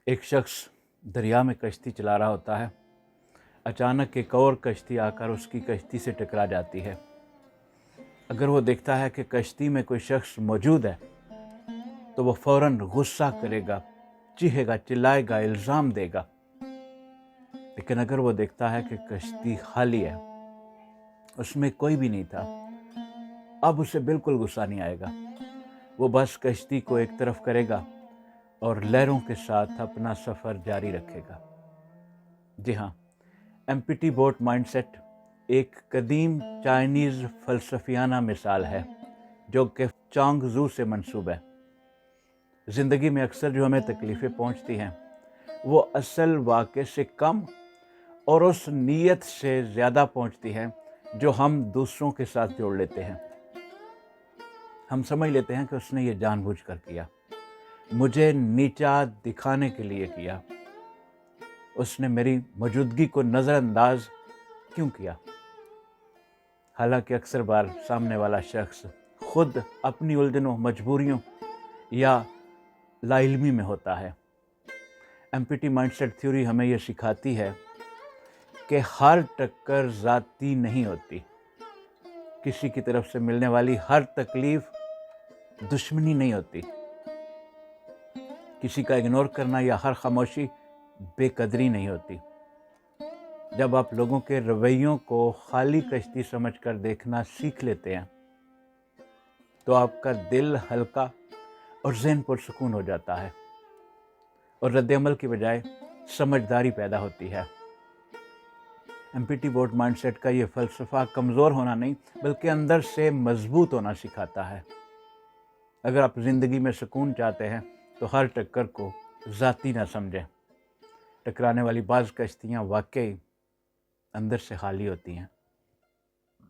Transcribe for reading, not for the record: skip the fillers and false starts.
ایک شخص دریا میں کشتی چلا رہا ہوتا ہے. اچانک ایک اور کشتی آ کر اس کی کشتی سے ٹکرا جاتی ہے. اگر وہ دیکھتا ہے کہ کشتی میں کوئی شخص موجود ہے تو وہ فوراً غصہ کرے گا، چیخے گا، چلائے گا، الزام دے گا. لیکن اگر وہ دیکھتا ہے کہ کشتی خالی ہے، اس میں کوئی بھی نہیں تھا، اب اسے بالکل غصہ نہیں آئے گا. وہ بس کشتی کو ایک طرف کرے گا اور لہروں کے ساتھ اپنا سفر جاری رکھے گا. جی ہاں، ایمپٹی بوٹ مائنڈ سیٹ ایک قدیم چائنیز فلسفیانہ مثال ہے جو کہ چانگ زو سے منسوب ہے. زندگی میں اکثر جو ہمیں تکلیفیں پہنچتی ہیں وہ اصل واقعے سے کم اور اس نیت سے زیادہ پہنچتی ہے جو ہم دوسروں کے ساتھ جوڑ لیتے ہیں. ہم سمجھ لیتے ہیں کہ اس نے یہ جان بوجھ کر کیا، مجھے نیچا دکھانے کے لیے کیا، اس نے میری موجودگی کو نظر انداز کیوں کیا. حالانکہ اکثر بار سامنے والا شخص خود اپنی الجھنوں، مجبوریوں یا لا علمی میں ہوتا ہے. ایمپٹی مائنڈ سیٹ تھیوری ہمیں یہ سکھاتی ہے کہ ہر ٹکر ذاتی نہیں ہوتی. کسی کی طرف سے ملنے والی ہر تکلیف دشمنی نہیں ہوتی. کسی کا اگنور کرنا یا ہر خاموشی بے قدری نہیں ہوتی. جب آپ لوگوں کے رویوں کو خالی کشتی سمجھ کر دیکھنا سیکھ لیتے ہیں تو آپ کا دل ہلکا اور ذہن پرسکون ہو جاتا ہے اور رد عمل کی بجائے سمجھداری پیدا ہوتی ہے. ایمپٹی بوٹ مائنڈ سیٹ کا یہ فلسفہ کمزور ہونا نہیں بلکہ اندر سے مضبوط ہونا سکھاتا ہے. اگر آپ زندگی میں سکون چاہتے ہیں تو ہر ٹکر کو ذاتی نہ سمجھیں. ٹکرانے والی بعض کشتیاں واقعی اندر سے خالی ہوتی ہیں.